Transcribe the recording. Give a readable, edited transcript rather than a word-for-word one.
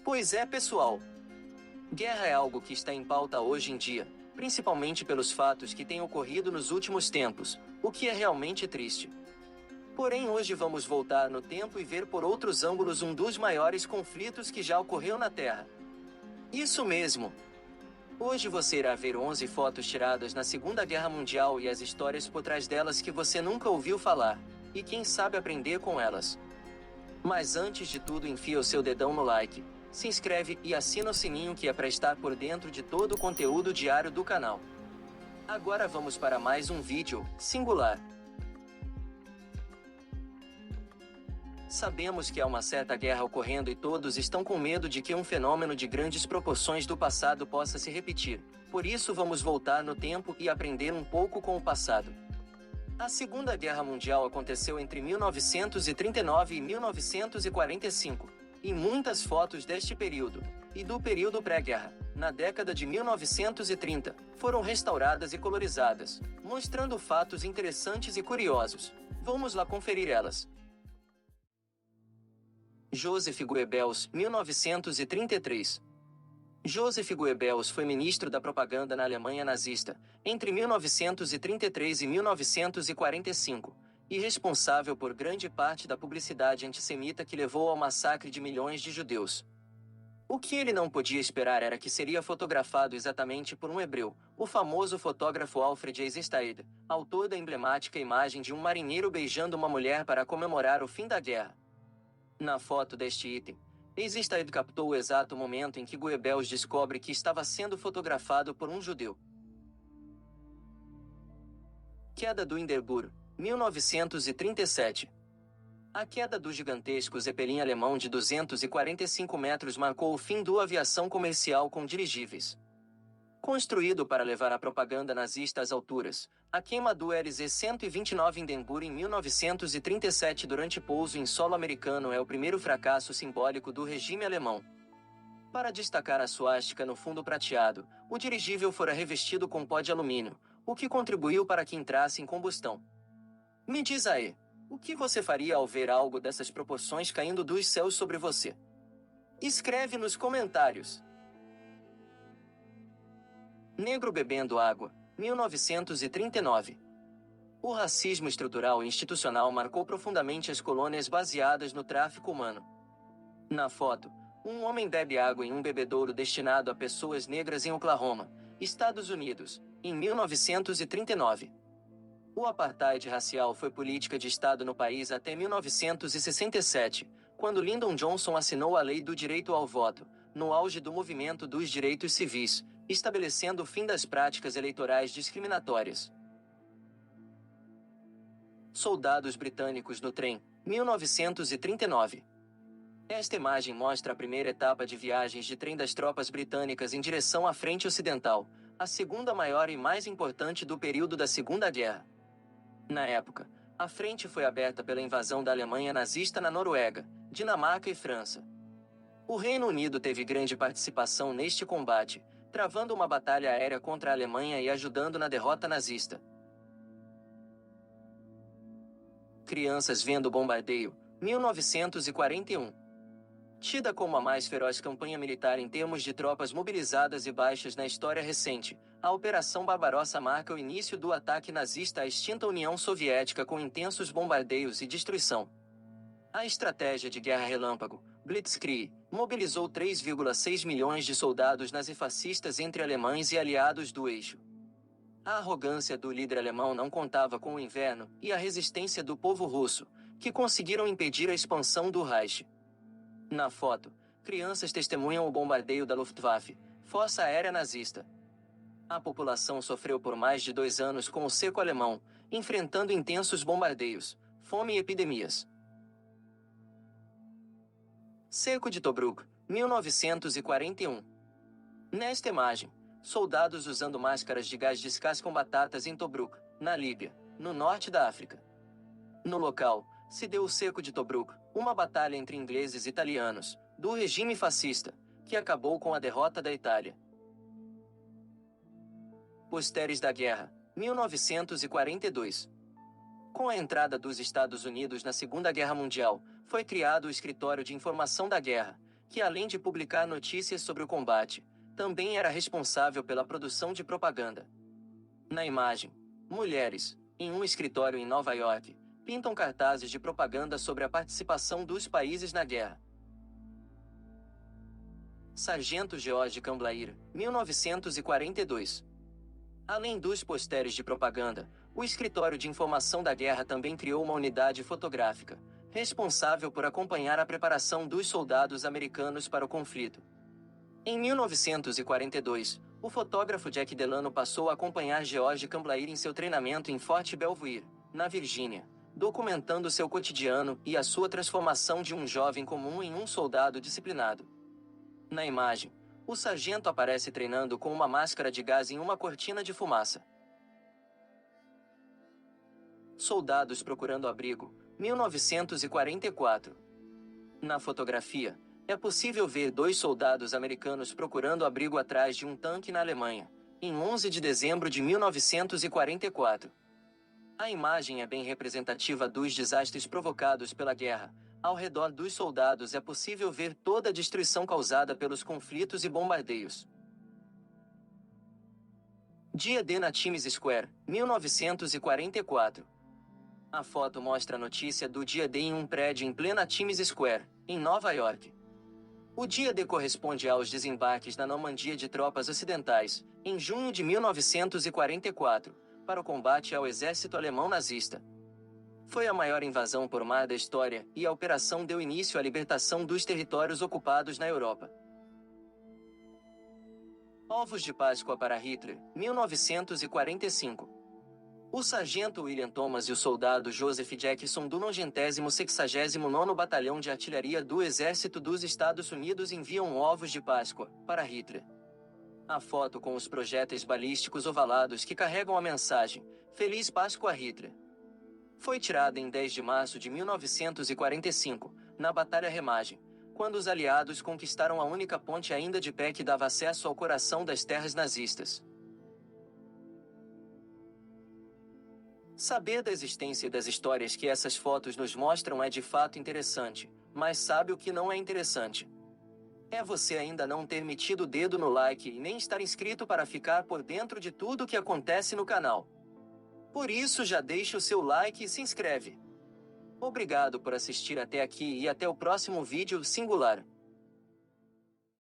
Pois é, pessoal. Guerra é algo que está em pauta hoje em dia, principalmente pelos fatos que têm ocorrido nos últimos tempos, o que é realmente triste. Porém, hoje vamos voltar no tempo e ver por outros ângulos um dos maiores conflitos que já ocorreu na Terra. Isso mesmo! Hoje você irá ver 11 fotos tiradas na Segunda Guerra Mundial e as histórias por trás delas que você nunca ouviu falar, e quem sabe aprender com elas. Mas antes de tudo, enfia o seu dedão no like, se inscreve e assina o sininho que é para estar por dentro de todo o conteúdo diário do canal. Agora vamos para mais um vídeo, singular. Sabemos que há uma certa guerra ocorrendo e todos estão com medo de que um fenômeno de grandes proporções do passado possa se repetir. Por isso vamos voltar no tempo e aprender um pouco com o passado. A Segunda Guerra Mundial aconteceu entre 1939 e 1945, e muitas fotos deste período, e do período pré-guerra, na década de 1930, foram restauradas e colorizadas, mostrando fatos interessantes e curiosos. Vamos lá conferir elas. Joseph Goebbels, 1933. Joseph Goebbels foi ministro da propaganda na Alemanha nazista, entre 1933 e 1945, e responsável por grande parte da publicidade antissemita que levou ao massacre de milhões de judeus. O que ele não podia esperar era que seria fotografado exatamente por um hebreu, o famoso fotógrafo Alfred Eisenstaedt, autor da emblemática imagem de um marinheiro beijando uma mulher para comemorar o fim da guerra. Na foto deste item, Eisenstaedt captou o exato momento em que Goebbels descobre que estava sendo fotografado por um judeu. Queda do Hindenburg, 1937. A queda do gigantesco Zeppelin alemão de 245 metros marcou o fim da aviação comercial com dirigíveis. Construído para levar a propaganda nazista às alturas, a queima do RZ-129 Hindenburg em 1937 durante pouso em solo americano é o primeiro fracasso simbólico do regime alemão. Para destacar a suástica no fundo prateado, o dirigível fora revestido com pó de alumínio, o que contribuiu para que entrasse em combustão. Me diz aí, o que você faria ao ver algo dessas proporções caindo dos céus sobre você? Escreve nos comentários. Negro bebendo água, 1939. O racismo estrutural e institucional marcou profundamente as colônias baseadas no tráfico humano. Na foto, um homem bebe água em um bebedouro destinado a pessoas negras em Oklahoma, Estados Unidos, em 1939. O apartheid racial foi política de Estado no país até 1967, quando Lyndon Johnson assinou a Lei do Direito ao Voto, no auge do movimento dos direitos civis, estabelecendo o fim das práticas eleitorais discriminatórias. Soldados britânicos no trem, 1939. Esta imagem mostra a primeira etapa de viagens de trem das tropas britânicas em direção à frente ocidental, a segunda maior e mais importante do período da Segunda Guerra. Na época, a frente foi aberta pela invasão da Alemanha nazista na Noruega, Dinamarca e França. O Reino Unido teve grande participação neste combate, travando uma batalha aérea contra a Alemanha e ajudando na derrota nazista. Crianças vendo o bombardeio, 1941. Tida como a mais feroz campanha militar em termos de tropas mobilizadas e baixas na história recente, a Operação Barbarossa marca o início do ataque nazista à extinta União Soviética com intensos bombardeios e destruição. A estratégia de guerra relâmpago, Blitzkrieg, mobilizou 3,6 milhões de soldados nazifascistas entre alemães e aliados do eixo. A arrogância do líder alemão não contava com o inverno e a resistência do povo russo, que conseguiram impedir a expansão do Reich. Na foto, crianças testemunham o bombardeio da Luftwaffe, força aérea nazista. A população sofreu por mais de 2 anos com o cerco alemão, enfrentando intensos bombardeios, fome e epidemias. Cerco de Tobruk, 1941. Nesta imagem, soldados usando máscaras de gás descascam batatas em Tobruk, na Líbia, no norte da África. No local, se deu o cerco de Tobruk, uma batalha entre ingleses e italianos, do regime fascista, que acabou com a derrota da Itália. Posteres da Guerra, 1942. Com a entrada dos Estados Unidos na Segunda Guerra Mundial, foi criado o Escritório de Informação da Guerra, que além de publicar notícias sobre o combate, também era responsável pela produção de propaganda. Na imagem, mulheres, em um escritório em Nova York, pintam cartazes de propaganda sobre a participação dos países na guerra. Sargento George Camblair, 1942. Além dos posters de propaganda, o Escritório de Informação da Guerra também criou uma unidade fotográfica, responsável por acompanhar a preparação dos soldados americanos para o conflito. Em 1942, o fotógrafo Jack Delano passou a acompanhar George Camblair em seu treinamento em Fort Belvoir, na Virgínia, documentando seu cotidiano e a sua transformação de um jovem comum em um soldado disciplinado. Na imagem, o sargento aparece treinando com uma máscara de gás em uma cortina de fumaça. Soldados procurando abrigo, 1944. Na fotografia, é possível ver dois soldados americanos procurando abrigo atrás de um tanque na Alemanha, em 11 de dezembro de 1944. A imagem é bem representativa dos desastres provocados pela guerra. Ao redor dos soldados é possível ver toda a destruição causada pelos conflitos e bombardeios. Dia D na Times Square, 1944. A foto mostra a notícia do Dia D em um prédio em plena Times Square, em Nova York. O Dia D corresponde aos desembarques na Normandia de tropas ocidentais, em junho de 1944, para o combate ao exército alemão nazista. Foi a maior invasão por mar da história, e a operação deu início à libertação dos territórios ocupados na Europa. Ovos de Páscoa para Hitler, 1945. O sargento William Thomas e o soldado Joseph Jackson do 969º Batalhão de Artilharia do Exército dos Estados Unidos enviam ovos de Páscoa para Hitler. A foto com os projéteis balísticos ovalados que carregam a mensagem Feliz Páscoa Hitler foi tirada em 10 de março de 1945, na Batalha Remagem, quando os aliados conquistaram a única ponte ainda de pé que dava acesso ao coração das terras nazistas. Saber da existência das histórias que essas fotos nos mostram é de fato interessante, mas sabe o que não é interessante? É você ainda não ter metido o dedo no like e nem estar inscrito para ficar por dentro de tudo o que acontece no canal. Por isso já deixa o seu like e se inscreve. Obrigado por assistir até aqui e até o próximo vídeo singular.